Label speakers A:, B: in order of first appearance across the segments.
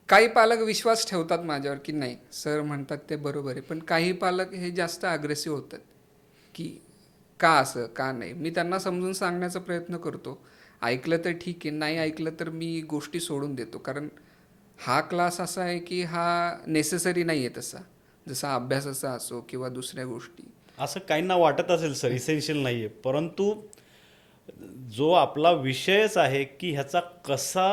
A: काही पालक विश्वास ठेवतात माझ्यावर की नाही सर म्हणतात ते बरोबर आहे, पण काही पालक हे जास्त अग्रेसिव्ह होतात की का असं का नाही. मी त्यांना समजून सांगण्याचा प्रयत्न करतो. ऐकलं तर ठीक आहे, नाही ऐकलं तर मी गोष्टी सोडून देतो. कारण हा क्लास असा आहे की हा नेसेसरी नाही आहे तसा, जसा अभ्यासाचा असो किंवा दुसऱ्या गोष्टी.
B: असं काहींना वाटत असेल सर इसेन्शियल नाही आहे, परंतु जो आपला विषयच आहे की ह्याचा कसा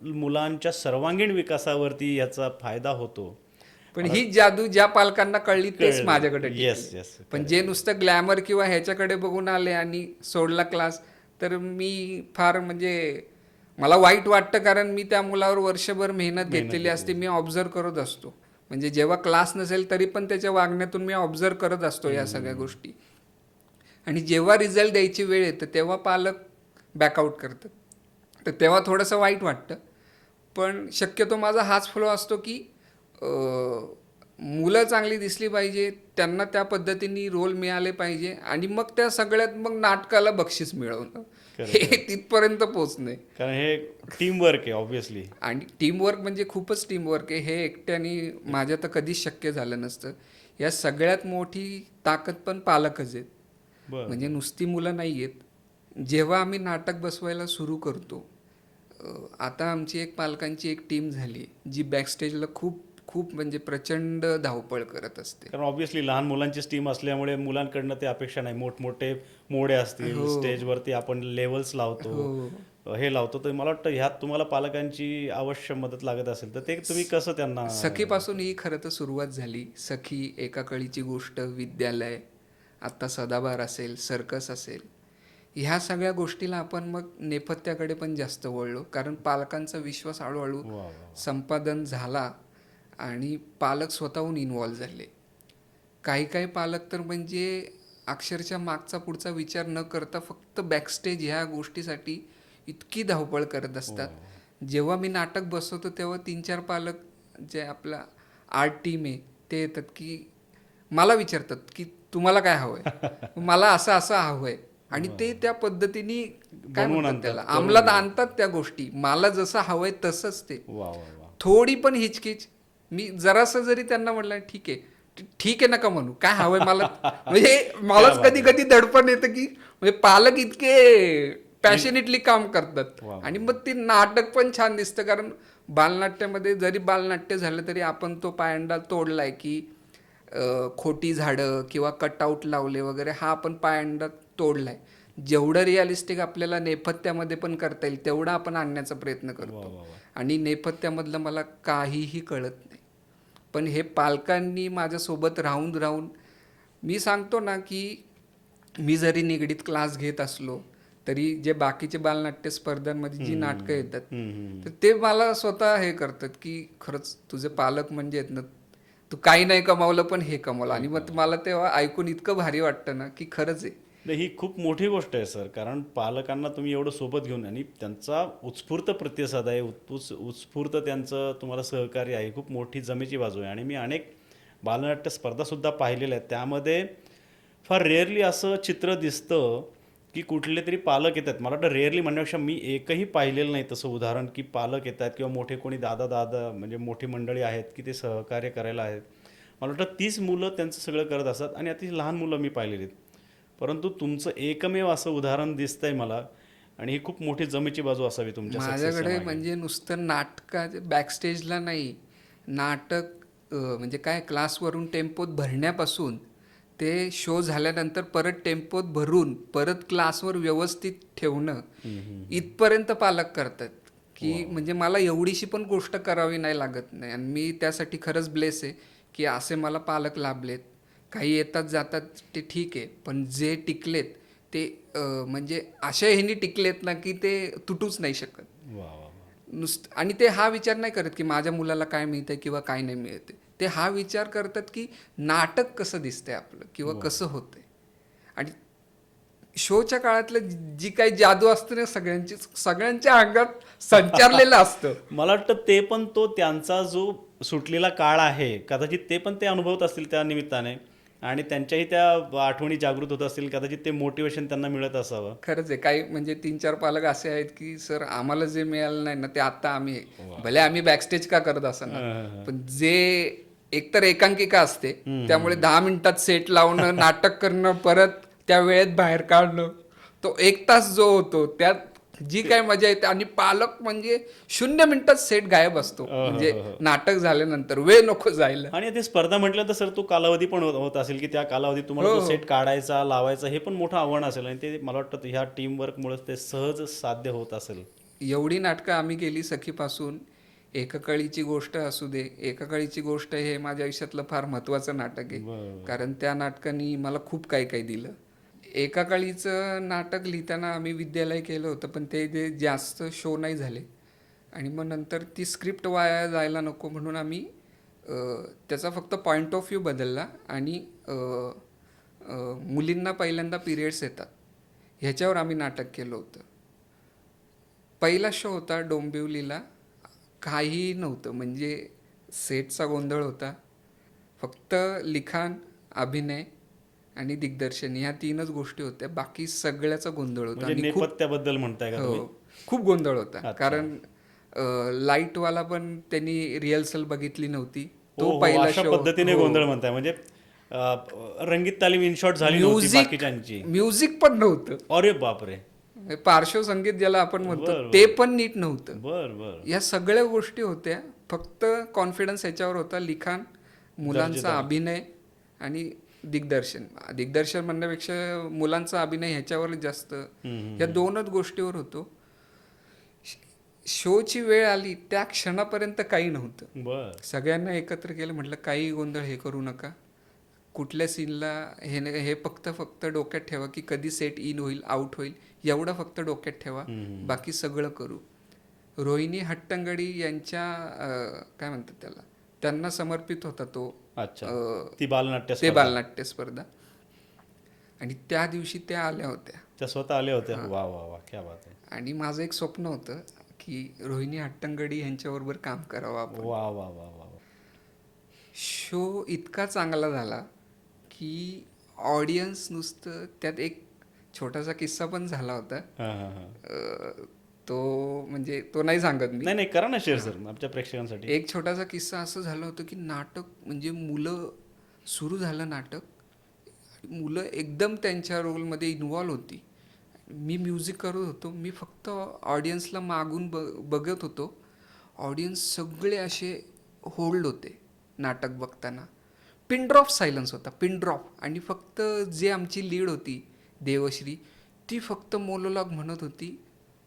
B: मुलांच्या सर्वांगीण विकासावरती ह्याचा फायदा होतो.
A: पण
B: मला
A: ही जादू ज्या पालकांना कळली तेच
B: कळलं.
A: माझ्याकडे टिकले.
B: येस येस,
A: पण
B: करेक्ट.
A: जे नुसतं ग्लॅमर किंवा ह्याच्याकडे बघून आले आणि सोडला क्लास, तर मी फार म्हणजे मला वाईट वाटतं. कारण मी त्या मुलावर वर्षभर मेहनत
B: मेहनत
A: घेतलेली असते,
B: घेतली.
A: मी ऑब्झर्व करत असतो. म्हणजे जेव्हा क्लास नसेल तरी पण त्याच्या वागण्यातून मी ऑब्झर्व करत असतो या सगळ्या गोष्टी. आणि जेव्हा रिझल्ट द्यायची वेळ येतं तेव्हा पालक बॅकआउट करतात, तर तेव्हा थोडंसं वाईट वाटतं. पण शक्यतो माझा हाच फ्लो असतो की मुलं चांगली दिसली पाहिजे, त्यांना त्या पद्धतीने रोल मिळाले पाहिजे, आणि मग त्या सगळ्यात मग नाटकाला बक्षीस मिळवणं, हे
B: करेक्ट करेक्ट.
A: तिथपर्यंत पोचणे.
B: कारण हे टीमवर्क आहे ऑब्व्हियसली.
A: आणि टीमवर्क म्हणजे खूपच टीमवर्क आहे, हे एकट्याने माझ्या तर कधीच शक्य झालं नसतं. या सगळ्यात मोठी ताकद पण पालकच आहेत,
B: बरं
A: म्हणजे
B: बरं.
A: नुसती मुलं नाही आहेत. जेव्हा आम्ही नाटक बसवायला सुरू करतो, आता आमची एक पालकांची एक टीम झाली जी बॅकस्टेजला खूप खूप म्हणजे प्रचंड धावपळ करत असते.
B: कारण ऑब्व्हियसली लहान मुलांचीच टीम असल्यामुळे मुलांकडनं ते अपेक्षा नाही. मोठमोठे मोडे असतील,
A: हो
B: स्टेजवरती आपण लेवल्स लावतो,
A: हो.
B: हे लावतो. तर मला वाटतं ह्यात तुम्हाला पालकांची अवश्य मदत लागत असेल, तर ते तुम्ही कसं त्यांना.
A: सखीपासून ही खरं तर सुरुवात झाली. सखी, एका कळीची गोष्ट, विद्यालय, आत्ता सदाबार असेल, सर्कस असेल, ह्या सगळ्या गोष्टीला आपण मग नेपथ्याकडे पण जास्त वळलो. कारण पालकांचा विश्वास हळूहळू
B: वा वा वा.
A: संपादन झाला आणि पालक स्वतःहून इन्वॉल्व झाले. काही काही पालक तर म्हणजे अक्षरशः मागचा पुढचा विचार न करता फक्त बॅकस्टेज ह्या गोष्टीसाठी इतकी धावपळ करत
B: वा
A: असतात.
B: वा.
A: जेव्हा मी नाटक बसवतो तेव्हा 3-4 पालक जे आपला आर्ट टीम आहे ते येतात की मला विचारतात की तुम्हाला काय हवं आहे, मला असं असं हवं आहे. आणि
B: वा
A: ते
B: वा.
A: त्या पद्धतीने काय
B: बनवून
A: म्हणतात
B: आणतात,
A: त्याला
B: करून
A: अंमलात
B: घेतात.
A: आणतात त्या गोष्टी. मला जसं हवं आहे तसंच ते.
B: वा वा वा.
A: थोडी पण हिचकिच, मी जरासं जरी त्यांना म्हटलं ठीक आहे, ठीक आहे नका म्हणू, काय हवंय मला, म्हणजे
B: क्या
A: मलाच
B: बात
A: कधी
B: आहे.
A: कधी दडपण येतं की म्हणजे पालक इतके
B: इन
A: पॅशनेटली काम करतात.
B: वा वा
A: आणि
B: वा.
A: मग ते नाटक पण छान दिसतं. कारण बालनाट्यामध्ये जरी बालनाट्य झालं तरी आपण तो पायंडा तोडलाय की खोटी झाडं किंवा कटआउट लावले वगैरे, हा आपण पायंडा तोडलाय. जेवढं रिअलिस्टिक आपल्याला नेपथ्यामध्ये पण करता येईल तेवढं आपण आणण्याचा प्रयत्न
B: वा
A: करतो.
B: वा वा.
A: आणि नेपथ्यामधलं मला काहीही कळत नाही. पण हे पालकांनी माझ्यासोबत राहून राहून, मी सांगतो ना की मी जरी निगडीत क्लास घेत असलो तरी जे बाकीचे बालनाट्य स्पर्धांमध्ये जी नाटकं
B: हम्म,
A: येतात,
B: हम्म, हम्म.
A: तर ते मला स्वतः हे करतात की खरंच तुझे पालक म्हणजे आहेत ना, तू काही नाही कमावलं पण हे कमावलं.
B: हे
A: आणि मग
B: कळलं.
A: मला तेव्हा ऐकून इतकं भारी वाटतं ना की खरंच आहे.
B: नाही, ही खूप मोठी गोष्ट आहे सर. कारण पालकांना तुम्ही एवढं सोबत घेऊन आणि त्यांचा उत्स्फूर्त प्रतिसाद आहे, उत्स्फूर्त त्यांचं तुम्हाला सहकार्य आहे, खूप मोठी जमेची बाजू आहे. आणि मी अनेक बालनाट्य स्पर्धासुद्धा पाहिलेल्या आहेत. त्यामध्ये फार रेअरली असं चित्र दिसतं की कुठले तरी पालक येतात. मला वाटतं रेअरली म्हणण्यापेक्षा मी एकही पाहिलेलं नाही तसं उदाहरण की पालक येतात किंवा मोठे कोणी दादा दादा म्हणजे मोठी मंडळी आहेत की ते सहकार्य करायला आहेत. मला वाटतं तीच मुलं त्यांचं सगळं करत असतात आणि अति लहान मुलं मी पाहिलेली आहेत. परंतु तुमचं एकमेव असं उदाहरण दिसतंय मला, आणि ही खूप मोठी जमेची बाजू असावी तुमच्या सक्सेसच्या
A: माझ्याकडे
B: मागे.
A: म्हणजे नुसतं नाटकाच्या बॅकस्टेजला नाही, नाटक म्हणजे काय क्लासवरून टेम्पोत भरण्यापासून ते शो झाल्यानंतर परत टेम्पोत भरून परत क्लासवर व्यवस्थित ठेवणं, इथपर्यंत पालक करतात.
B: वा
A: की
B: वा.
A: म्हणजे मला एवढीशी पण गोष्ट करावी नाही लागत नाही. आणि मी त्यासाठी खरंच ब्लेस आहे की असे मला पालक लाभलेत. काही येतात जातात ते ठीक आहे, पण जे टिकलेत ते म्हणजे अशा ह्यानी टिकलेत ना की ते तुटूच नाही शकत.
B: वा वा वा.
A: नुसतं आणि ते हा विचार नाही करत की माझ्या मुलाला काय मिळतंय किंवा काय नाही मिळते. ते हा विचार करतात की नाटक कसं दिसतंय आपलं किंवा
B: वा
A: कसं होतंय. आणि शोच्या काळातलं जी काही जादू असते ना, सगळ्यांच्या अंगात संचारलेलं असतं.
B: मला वाटतं ते पण तो त्यांचा जो सुटलेला काळ आहे, कदाचित ते पण ते अनुभवत असतील त्या निमित्ताने आणि त्यांच्याही त्या आठवणी जागृत होत असतील, कदाचित ते मोटिवेशन त्यांना मिळत असावं.
A: खरंच आहे. काही म्हणजे 3-4 पालक असे आहेत की सर आम्हाला जे मिळालं नाही ना ते आता आम्ही भले आम्ही बॅकस्टेज का करत असणार, पण जे एकतर एकांकिका असते त्यामुळे 10 मिनिटात सेट लावणं, नाटक करणं, परत त्या वेळेत बाहेर काढणं, तो 1 तास जो होतो त्यात जी काय मजा येते. आणि पालक म्हणजे 0 मिनिटात सेट गायब असतो, म्हणजे नाटक झाल्यानंतर वेळ नको जायला.
B: आणि ते स्पर्धा म्हटलं तर सर तो कालावधी पण होत असेल की त्या कालावधीत तुम्हाला तो सेट काढायचा, लावायचा, हे पण मोठं आव्हान असेल. आणि ते मला वाटतं ह्या टीम वर्कमुळे ते सहज साध्य होत असेल.
A: एवढी नाटकं आम्ही केली सखीपासून. एकाकाळीची गोष्ट असू दे, एकाकाळीची गोष्ट हे माझ्या आयुष्यातलं फार महत्त्वाचं नाटक आहे, कारण त्या नाटकाने मला खूप काही काही दिलं. एकाकाळीचं नाटक लिहिताना आम्ही विद्यालय केलं होतं, पण ते जास्त शो नाही झाले. आणि मग नंतर ती स्क्रिप्ट वाया जायला नको म्हणून आम्ही त्याचा फक्त पॉईंट ऑफ व्ह्यू बदलला. आणि मुलींना पहिल्यांदा पिरियड्स येतात ह्याच्यावर आम्ही नाटक केलं होतं. पहिला शो होता डोंबिवलीला, काहीही नव्हतं, म्हणजे सेटचा गोंधळ होता. फक्त लिखाण, अभिनय आणि दिग्दर्शन ह्या 3च गोष्टी होत्या. बाकी सगळ्याचा गोंधळ होता.
B: म्हणजे
A: आणि खूप
B: नेपथ्याबद्दल म्हणताय का तुम्ही?
A: खूप गोंधळ होता. कारण लाईटवाला त्यांनी रिहर्सल बघितली नव्हती. तो पहिला
B: अशा
A: शो.
B: पद्धतीने गोंधळ म्हणताय म्हणजे रंगीत तालीम इन शॉर्ट झाली नव्हती बाकीच्यांची.
A: म्युझिक पण नव्हतं.
B: अरे बापरे.
A: पार्श्वसंगीत ज्याला आपण म्हणतो
B: बरं,
A: ते पण नीट नव्हतं.
B: बर बर.
A: या सगळ्या गोष्टी होत्या. फक्त कॉन्फिडन्स ह्याच्यावर होता, लिखाण, मुलांचा अभिनय आणि दिग्दर्शन. दिग्दर्शन म्हणण्यापेक्षा मुलांचा अभिनय ह्याच्यावर जास्त, या 2च गोष्टीवर होतो. शोची वेळ आली त्या क्षणापर्यंत काही नव्हतं.
B: बर.
A: सगळ्यांना एकत्र केलं, म्हटलं काही गोंधळ हे करू नका. कुठल्या सीनला हे फक्त डोक्यात ठेवा की कधी सेट इन होईल, आउट होईल, एवढं फक्त डोक्यात ठेवा, बाकी सगळं करू. रोहिणी हट्टंगडी यांच्या काय म्हणतात त्याला, त्यांना समर्पित होता तो.
B: अच्छा. ती बालनाट्य
A: ते बालनाट्य स्पर्धा. आणि त्या दिवशी त्या आल्या होत्या.
B: त्या स्वतः आल्या होत्या. वा वा वा, क्या बात आहे.
A: आणि माझं एक स्वप्न होतं की रोहिणी हट्टंगडी यांच्याबरोबर काम करावं आपण.
B: वा वा वा वा.
A: शो इतका चांगला झाला की ऑडियन्स नुसतं, त्यात एक छोटासा किस्सा पण झाला होता. तो म्हणजे तो नाही सांगत मी.
B: नाही करा ना शेअर सर आमच्या प्रेक्षकांसाठी.
A: एक छोटासा किस्सा असं झालं होतं की नाटक म्हणजे मुलं, सुरू झालं नाटक, मुलं एकदम त्यांच्या रोलमध्ये इन्व्हॉल्व होती. मी म्युझिक करत होतो, मी फक्त ऑडियन्सला मागून बघत होतो. ऑडियन्स सगळे असे होल्ड होते नाटक बघताना. पिन ड्रॉप सायलन्स होता, पिन ड्रॉप. आणि फक्त जे आमची लीड होती देवश्री, ती फक्त मोनोलॉग म्हणत होती.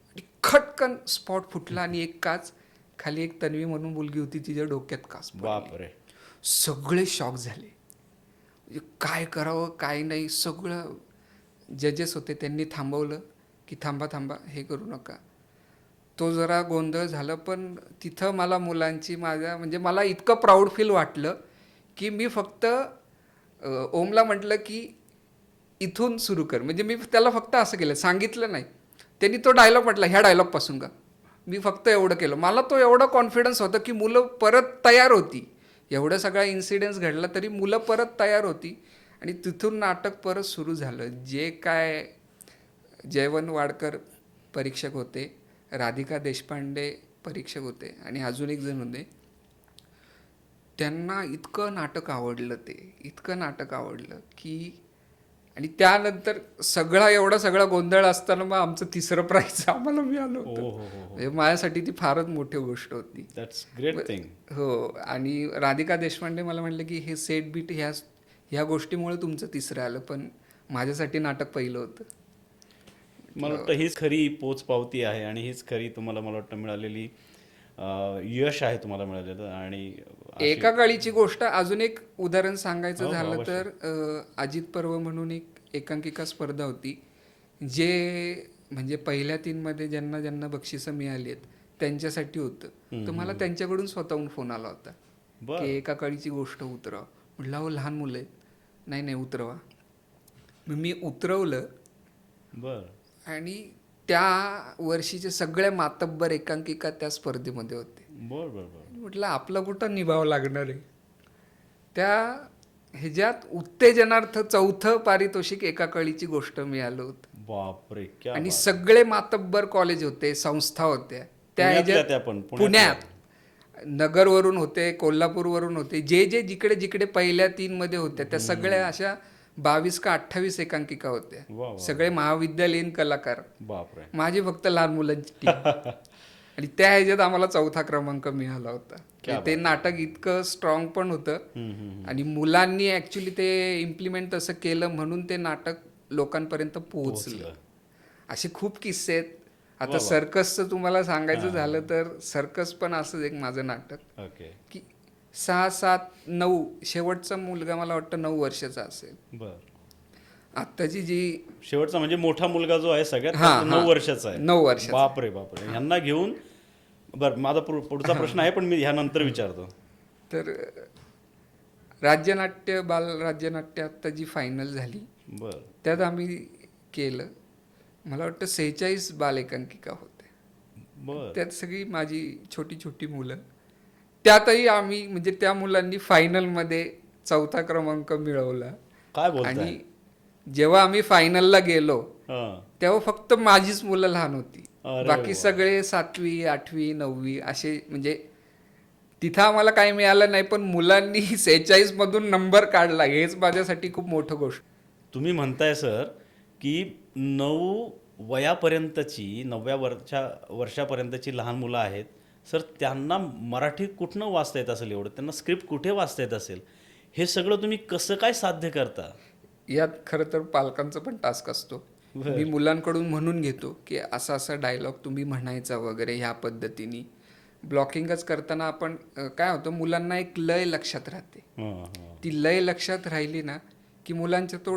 A: आणि खटकन स्पॉट फुटला आणि एक काच खाली, एक तन्वी म्हणून मुलगी होती, तिच्या डोक्यात काच पडली.
B: बापरे.
A: सगळे शॉक झाले, म्हणजे काय करावं काय नाही. सगळं जजेस होते, त्यांनी थांबवलं की थांबा हे करू नका. तो जरा गोंधळ झालं, पण तिथं मला मुलांची, माझ्या म्हणजे मला इतकं प्राऊड फील वाटलं की मी फक्त ओमला म्हटलं की इथून सुरू कर. म्हणजे मी त्याला फक्त असं केलं, सांगितलं नाही. त्यांनी तो डायलॉग म्हटला, ह्या डायलॉगपासून का. मी फक्त एवढं केलं. मला तो एवढा कॉन्फिडन्स होता की मुलं परत तयार होती. एवढा सगळा इन्सिडेंट्स घडला तरी मुलं परत तयार होती. आणि तिथून नाटक परत सुरू झालं. जे काय जयवंत वाडकर परीक्षक होते, राधिका देशपांडे परीक्षक होते, आणि अजून एक जण होते, त्यांना इतकं नाटक आवडलं की. आणि त्यानंतर एवढा सगळा गोंधळ असताना मग आमचं 3रं प्राईज आम्हाला मिळालं होतं. म्हणजे माझ्यासाठी ती फारच मोठी गोष्ट होती.
B: That's great thing.
A: हो. आणि राधिका देशपांडे मला म्हटलं की हे सेट बीट ह्या गोष्टीमुळे तुमचं 3रं आलं, पण माझ्यासाठी नाटक पहिलं होतं.
B: मला वाटतं हीच खरी पोचपावती आहे आणि हीच खरी तुम्हाला, मला वाटतं, मिळालेली यश आहे तुम्हाला मिळालेलं. आणि
A: एका काळीची गोष्ट, अजून एक उदाहरण सांगायचं झालं तर अजित पर्व म्हणून एक एकांकिका स्पर्धा होती, जे म्हणजे पहिल्या 3मध्ये ज्यांना बक्षिसं मिळाली आहेत त्यांच्यासाठी होतं. तर मला त्यांच्याकडून स्वतःहून फोन आला होता की एका काळीची गोष्ट उतरवा. म्हटलं अहो लहान मुलं आहेत. नाही उतरवा. मग मी उतरवलं. आणि त्या वर्षीचे सगळ्या मातब्बर एकांकिका त्या स्पर्धेमध्ये होते. म्हटलं आपलं कुठं निभावं लागणार आहे. त्या ह्याच्यात उत्तेजनार्थ 4थं पारितोषिक एका कळीची गोष्ट मिळालं होतं.
B: बापरे, क्या
A: आणि
B: बात.
A: सगळे मातब्बर कॉलेज होते, संस्था होत्या त्या
B: पुण्यातल्या त्या पण,
A: पुण्यात नगरवरून होते, कोल्हापूरवरून होते, जे जे जिकडे जिकडे पहिल्या 3 मध्ये होत्या त्या सगळ्या अशा 22 का 28 एकांकिका होत्या.
B: वा वा.
A: सगळे महाविद्यालयीन कलाकार.
B: बापरे.
A: माझी फक्त लहान मुलांची टीम. आणि त्या ह्याच्यात आम्हाला 4था क्रमांक मिळाला होता. ते नाटक इतकं स्ट्रॉंग पण होतं आणि मुलांनी ऍक्च्युली ते इम्प्लिमेंट तसं केलं म्हणून ते नाटक लोकांपर्यंत पोहोचलं. असे खूप किस्से आहेत. आता सर्कसचं तुम्हाला सांगायचं झालं तर सर्कस पण असंच एक माझं नाटक
B: ओके.
A: की 6, 7, 9 शेवटचा मुलगा मला वाटतं 9 वर्षाचा असेल.
B: बर.
A: आत्ताची जी
B: शेवटचा म्हणजे मोठा मुलगा जो आहे सगळ्यात 9 वर्षाचा आहे.
A: 9 वर्षाचा.
B: बापरे बापरे. ह्यांना घेऊन बर, माझा पुढचा प्रश्न आहे पण मी ह्यानंतर विचारतो.
A: तर राज्यनाट्य बालराज्यनाट्य आत्ता जी फायनल झाली
B: बर.
A: त्यात आम्ही केलं. मला वाटतं 46 बालेकांकिका होते.
B: बर.
A: त्यात सगळी माझी छोटी छोटी मुलं. त्यातही आम्ही म्हणजे त्या मुलांनी फायनलमध्ये 4था क्रमांक मिळवला.
B: काय बोलताय.
A: आणि जेव्हा आम्ही फायनलला गेलो
B: हां.
A: तेव्हा फक्त माझीच मुलं लहान होती.
B: अरे
A: बाकी
B: वा.
A: सगळे 7वी 8वी 9वी असे. म्हणजे तिथं आम्हाला काही मिळालं नाही पण मुलांनी 46 मधून नंबर काढला हेच माझ्यासाठी खूप मोठं गोष्ट.
B: तुम्ही म्हणताय सर की 9 वयापर्यंतची 9व्या वर्षापर्यंतची लहान मुलं आहेत सर, त्यांना मराठी कुठनं वाचता येत असेल एवढं, त्यांना स्क्रिप्ट कुठे वाचता येत असेल, हे सगळं तुम्ही कसं काय साध्य करता.
A: यात खरं तर पालकांचा पण टास्क असतो. मी मुलांकडून म्हणून घेतो की असा असा डायलॉग तुम्ही म्हणायचा वगैरे ह्या पद्धतीने. ब्लॉकिंगच करताना आपण काय होतं मुलांना एक लय लक्षात राहते. ती लय लक्षात राहिली ना की मुलांच्या तो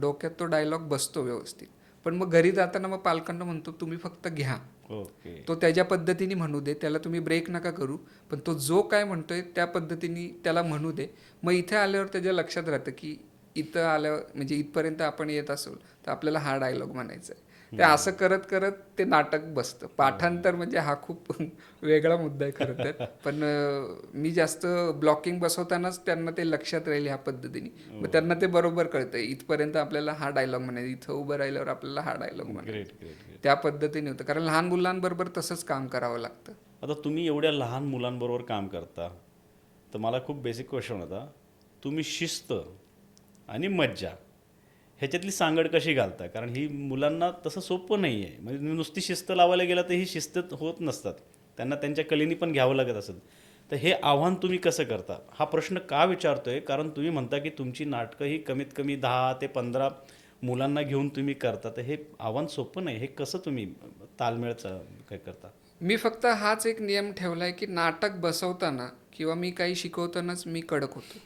A: डोक्यात तो डायलॉग बसतो व्यवस्थित. पण मग घरी जाताना मग पालकांना म्हणतो तुम्ही फक्त घ्या,
B: ओके.
A: तो त्याच्या पद्धतीने म्हणू दे, त्याला तुम्ही ब्रेक नका करू, पण तो जो काय म्हणतोय त्या पद्धतीने त्याला म्हणू दे. मग इथे आल्यावर त्याच्या लक्षात राहतं की इथं आल्यावर म्हणजे इथपर्यंत आपण येत असो तर आपल्याला हा डायलॉग म्हणायचा आहे. ते असं करत करत ते नाटक बसतं. पाठांतर म्हणजे हा खूप वेगळा मुद्दा आहे खरं तर. पण मी जास्त ब्लॉकिंग बसवतानाच त्यांना ते लक्षात राहील ह्या पद्धतीने. मग त्यांना ते बरोबर कळतं इथपर्यंत आपल्याला हा डायलॉग म्हणायचा, इथं उभं राहिल्यावर आपल्याला हा डायलॉग म्हणायचा. त्या पद्धतीने होतं कारण लहान मुलांबरोबर तसंच काम करावं लागतं.
B: आता तुम्ही एवढ्या लहान मुलांबरोबर काम करता तर मला खूप बेसिक क्वेश्चन होता, तुम्ही शिस्त आणि मज्जा ह्याच्यातली सांगड कशी घालता. कारण ही मुलांना तसं सोपं नाही आहे. म्हणजे नुसती शिस्त लावायला गेला तर ही शिस्त होत नसतात, त्यांना त्यांच्या कलेनी पण घ्यावं लागत असत. तर हे आव्हान तुम्ही कसं करता. हा प्रश्न का विचारतोय कारण तुम्ही म्हणता की तुमची नाटकं ही कमीत कमी 10 ते 15 मुलांना घेऊन तुम्ही करता. तर हे आव्हान सोपं नाही. हे कसं तुम्ही ताळमेळचं काय करता.
A: मी फक्त हाच एक नियम ठेवला आहे की नाटक बसवताना किंवा मी काही शिकवतानाच मी कडक होतो.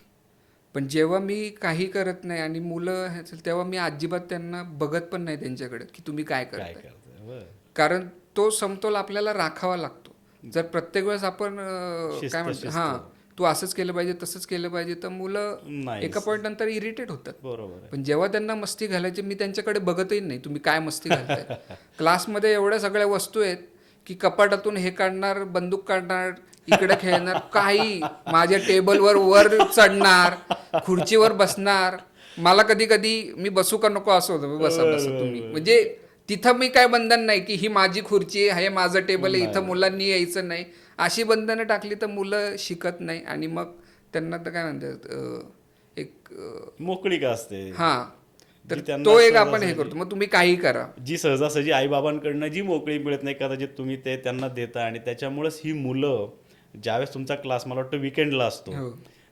A: पण जेव्हा मी काही करत नाही आणि मुलं तेव्हा मी अजिबात त्यांना बघत पण नाही त्यांच्याकडे की तुम्ही काय
B: काय
A: करताय.
B: करता.
A: कारण तो समतोल आपल्याला राखावा लागतो. जर प्रत्येक वेळेस आपण काय म्हणतो हां तू असंच केलं पाहिजे तसंच केलं पाहिजे तर मुलं एका पॉईंट नंतर इरिटेट होतात.
B: बरोबर.
A: पण जेव्हा त्यांना मस्ती घालायची मी त्यांच्याकडे बघतही नाही तुम्ही काय मस्ती घालताय. क्लासमध्ये एवढ्या सगळ्या वस्तू आहेत की कपाटातून हे काढणार, बंदूक काढणार, इकडे खेळणार, काही माझ्या टेबलवर वर चढणार, खुर्चीवर बसणार. मला कधी कधी मी बसू का नको असं होतं. बसा बसा तुम्ही. म्हणजे तिथं मी काय बंधन नाही की ही माझी खुर्ची आहे, माझं टेबल आहे, इथं मुलांनी यायचं नाही. अशी बंधनं टाकली तर मुलं शिकत नाही आणि मग त्यांना तर काय म्हणतात एक
B: मोकळी का असते.
A: हां तर तो एक आपण हे करतो. मग तुम्ही काही करा.
B: जी सहजासहजी आईबाबांकडनं जी मोकळी मिळत नाही कदाचित तुम्ही ते त्यांना देता. आणि त्याच्यामुळेच ही मुलं ज्यावेळेस तुमचा क्लास मला वाटतं विकेंडला असतो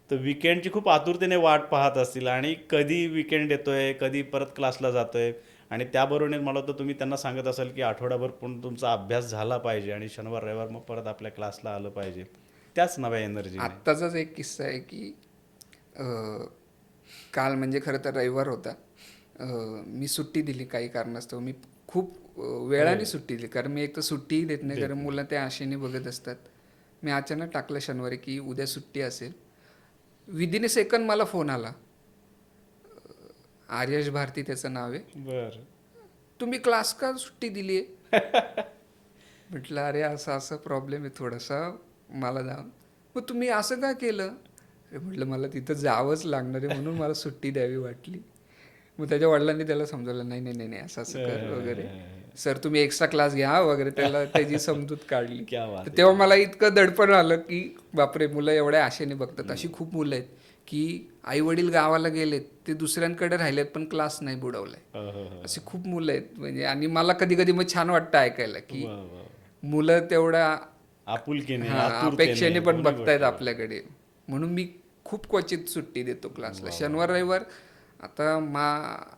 B: तर विकेंडची खूप आतुरतेने वाट पाहत असतील आणि कधी विकेंड येतोय, कधी परत क्लासला जातोय. आणि त्याबरोबर मला वाटतं तुम्ही त्यांना सांगत असाल की आठवड्याभर पण तुमचा अभ्यास झाला पाहिजे आणि शनिवार रविवार मग परत आपल्या क्लासला आलं पाहिजे त्याच नव्या एनर्जी.
A: आत्ताचाच एक किस्सा आहे की काल म्हणजे खरं तर रविवार होता. मी सुट्टी दिली काही कारणास्तव. मी खूप वेळाने सुट्टी दिली कारण मी एक तर सुट्टीही देत नाही कारण मुलं त्या आशेने बघत असतात. मी अचानक टाकलं शनिवारी की उद्या सुट्टी असेल. विदिन ए सेकंड मला फोन आला. आर्यश भारती त्याचं नाव आहे.
B: बरं.
A: तुम्ही क्लास का सुट्टी दिली आहे. म्हटलं अरे असं असं प्रॉब्लेम आहे थोडासा मला जाऊन. मग तुम्ही असं का केलं. अरे म्हटलं मला तिथं जावंच लागणार आहे म्हणून मला सुट्टी द्यावी वाटली. मग त्याच्या वडिलांनी त्याला समजवलं, नाही नाही नाही नाही, असं असं कर वगैरे, सर तुम्ही एक्स्ट्रा क्लास घ्या वगैरे, त्याला त्याची समजूत काढली.
B: क्या बात
A: तर
B: आहे.
A: तेव्हा मला इतकं दडपण आलं की बापरे, मुलं एवढ्या आशेने बघतात. अशी खूप मुलं आहेत की आई वडील गावाला गेलेत, ते दुसऱ्यांकडे राहिलेत पण क्लास नाही बुडवलाय. अशी खूप मुलं आहेत म्हणजे. आणि मला कधी कधी मग छान वाटतं ऐकायला की
B: वा, वा.
A: मुलं तेवढ्या
B: आपुलकीने,
A: हा
B: आतुरतेने
A: अपेक्षेने पण
B: दोन्ही
A: बघतायत
B: गोष्टी.
A: आपल्याकडे. म्हणून मी खूप क्वचित सुट्टी देतो क्लासला. शनिवार रविवार आता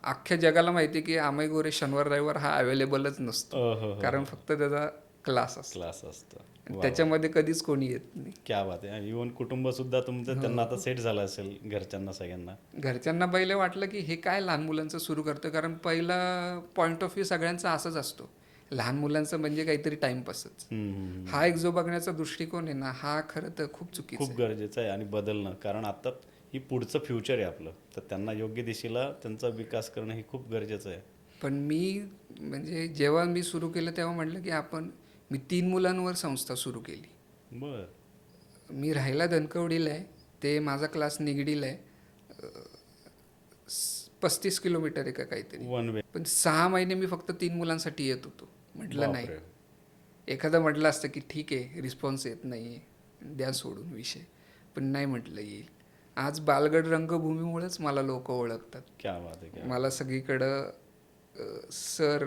A: अख्ख्या जगाला माहिती आहे की अमय गोरे शनिवार रविवार हा अवेलेबलच नसतो, कारण फक्त त्याचा क्लास असतो.
B: क्लास असतो.
A: आणि त्याच्यामध्ये कधीच कोणी येत नाही.
B: क्या बात आहे. इव्हन कुटुंब सुद्धा तुमचं त्यांना आता सेट झालं असेल, घरच्यांना सगळ्यांना.
A: घरच्यांना पहिले वाटलं की हे काय लहान मुलांचं सुरू करतं, कारण पहिला पॉईंट ऑफ व्ह्यू सगळ्यांचा असाच असतो, लहान मुलांचं म्हणजे काहीतरी टाइमपासच. हा एक जो बघण्याचा दृष्टिकोन आहे ना, हा खरं तर खूप चुकीचा
B: खूप गरजेचं आहे आणि बदलणं, कारण आता ही पुढचं फ्युचर आहे आपलं, तर त्यांना योग्य दिशेला त्यांचा विकास करणं हे खूप गरजेचं आहे.
A: पण मी म्हणजे जेव्हा मी सुरू केलं तेव्हा म्हटलं की मी 3 मुलांवर संस्था सुरू केली.
B: बर.
A: मी राहायला धनकवडीला आहे, ते माझा क्लास निगडीला आहे, 35 किलोमीटर आहे का काहीतरी.
B: One way.
A: पण 6 महिने मी फक्त 3 मुलांसाठी येत होतो. म्हटलं नाही, एखादं म्हटलं असतं की ठीक आहे रिस्पॉन्स येत नाही आहे, द्या सोडून विषय, पण नाही म्हटलं येईल. आज बालगड रंगभूमीमुळेच मला लोक ओळखतात.
B: क्या बात आहे.
A: मला सगळीकडं सर,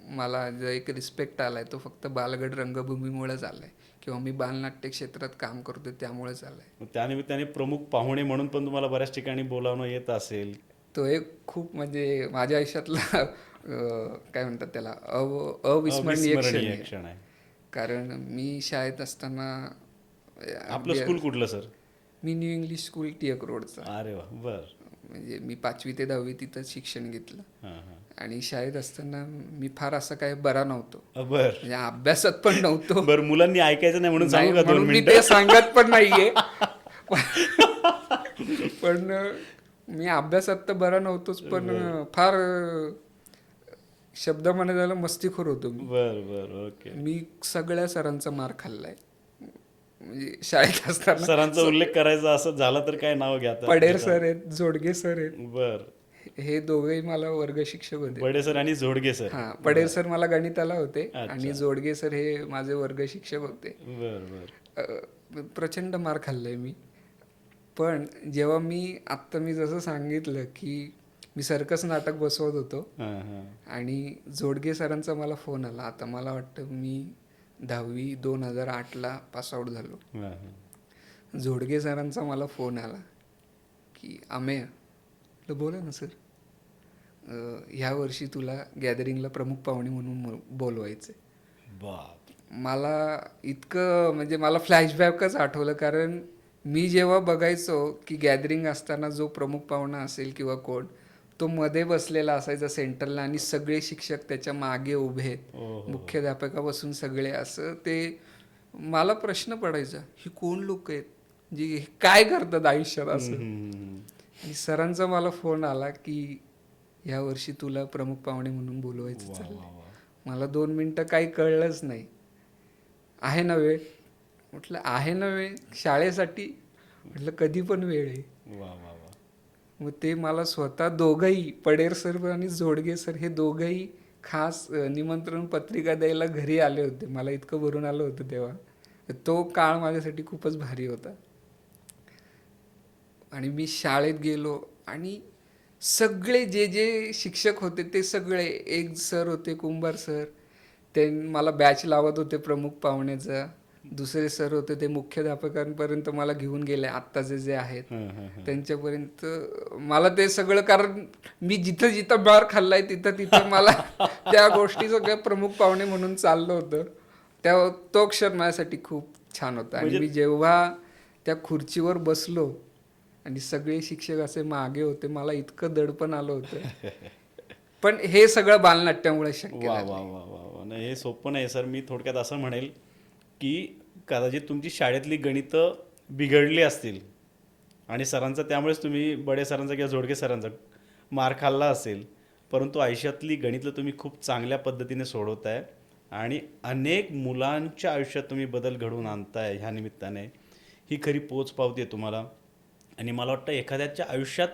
A: मला जो एक रिस्पेक्ट आलाय तो फक्त बालगड रंगभूमीमुळेच आलाय, किंवा मी बालनाट्य क्षेत्रात काम करतो त्यामुळेच आलाय.
B: मग त्यानिमित्ताने प्रमुख पाहुणे म्हणून पण तुम्हाला बऱ्याच ठिकाणी बोलावणं येत असेल.
A: तो एक खूप म्हणजे माझ्या आयुष्यातला काय म्हणतात त्याला अविस्मरणीय क्षण आहे. कारण मी शाळेत असताना
B: आपलं स्कूल कुठलं सर?
A: मी न्यू इंग्लिश स्कूल टिळक रोडचा.
B: अरे वा. बर.
A: म्हणजे मी 5वी ते 10वी तिथं शिक्षण घेतलं. आणि शाळेत असताना मी फार असं काय बरा नव्हतो,
B: बर.
A: म्हणजे अभ्यासात पण नव्हतो.
B: बर, मुलांनी ऐकायचं नाही म्हणून सांगू का 2
A: म्हणून मी
B: मिनिटं?
A: ते सांगत पण नाहीये. पण मी अभ्यासात तर बरा नव्हतोच, पण फार शब्द म्हणायला मस्तीखोर होतो मी.
B: बर बर. ओके.
A: मी सगळ्या सरांचा मार खाल्लाय म्हणजे शाळेत असताना.
B: सरांचा उल्लेख करायचा असं झाला तर काय नाव घ्या आता?
A: पडेर सर आहेत, जोडगे सर आहेत.
B: बर.
A: हे दोघेही मला वर्ग शिक्षक होते.
B: बडे सर आणि जोडगे सर.
A: हा, पडेर सर मला गणिताला होते आणि जोडगे सर हे माझे वर्ग शिक्षक होते.
B: बर बर.
A: प्रचंड मार खाल्लाय मी. पण जेव्हा मी जसं सांगितलं की मी सर्कस नाटक बसवत होतो आणि जोडगे सरांचा मला फोन आला. आता मला वाटतं मी 10वी 2008ला पासआउट झालो. जोडगे सरांचा मला फोन आला की आमेय, बोला ना सर, ह्या वर्षी तुला गॅदरिंगला प्रमुख पाहुणे म्हणून बोलवायचे. मला इतकं म्हणजे मला फ्लॅशबॅकच आठवलं, कारण मी जेव्हा बघायचो की गॅदरिंग असताना जो प्रमुख पाहुणा असेल किंवा कोण, तो मध्ये बसलेला असायचा सेंटरला आणि सगळे शिक्षक त्याच्या मागे उभे आहेत, मुख्याध्यापकापासून सगळे. असं ते मला प्रश्न पडायचा, ही कोण लोक आहेत, जे काय करतात आयुष्यात असं. आणि सरांचा मला फोन आला की या वर्षी तुला प्रमुख पाहुणे म्हणून बोलवायचं चाललंय. मला 2 मिनिटं काही कळलंच नाही. आहे ना वेळ? म्हटलं आहे ना वेळ शाळेसाठी? म्हटलं कधी पण वेळ आहे. मग ते मला स्वतः दोघंही, पडेर सर आणि जोडगे सर हे दोघंही खास निमंत्रण पत्रिका द्यायला घरी आले होते. मला इतकं भरून आलं होतं तेव्हा. तो काळ माझ्यासाठी खूपच भारी होता. आणि मी शाळेत गेलो आणि सगळे जे शिक्षक होते ते सगळे, एक सर होते कुंभार सर, ते मला बॅच लावत होते प्रमुख पाहुण्याचा. दुसरे सर होते ते मुख्याध्यापकांपर्यंत मला घेऊन गेले, आत्ताचे जे आहेत त्यांच्यापर्यंत. मला ते सगळं, कारण मी जिथं जिथं मार खाल्लाय तिथं मला त्या गोष्टी सगळ्या प्रमुख पाहुणे म्हणून चाललं होतं. तो क्षण माझ्यासाठी खूप छान होता. आणि मी जेव्हा त्या खुर्चीवर बसलो आणि सगळे शिक्षक असे मागे होते, मला इतकं दडपण आलं होतं. पण हे सगळं बालनाट्यामुळे शक्य झालं.
B: वा. नाही, हे सोपं नाही सर. मी थोडक्यात असं म्हणेल की कदाचित तुमची शाळेतली गणितं बिघडली असतील आणि सरांचा, त्यामुळेच तुम्ही बडे सरांचा किंवा जोडगे सरांचा मार खाल्ला असेल, परंतु आयुष्यातली गणितं तुम्ही खूप चांगल्या पद्धतीने सोडवताय आणि अनेक मुलांच्या आयुष्यात तुम्ही बदल घडवून आणताय. ह्या निमित्ताने ही खरी पोच पावते तुम्हाला. आणि मला वाटतं एखाद्याच्या आयुष्यात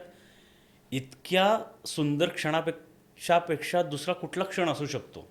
B: इतक्या सुंदर क्षणापेक्षा दुसरा कुठला क्षण असू शकतो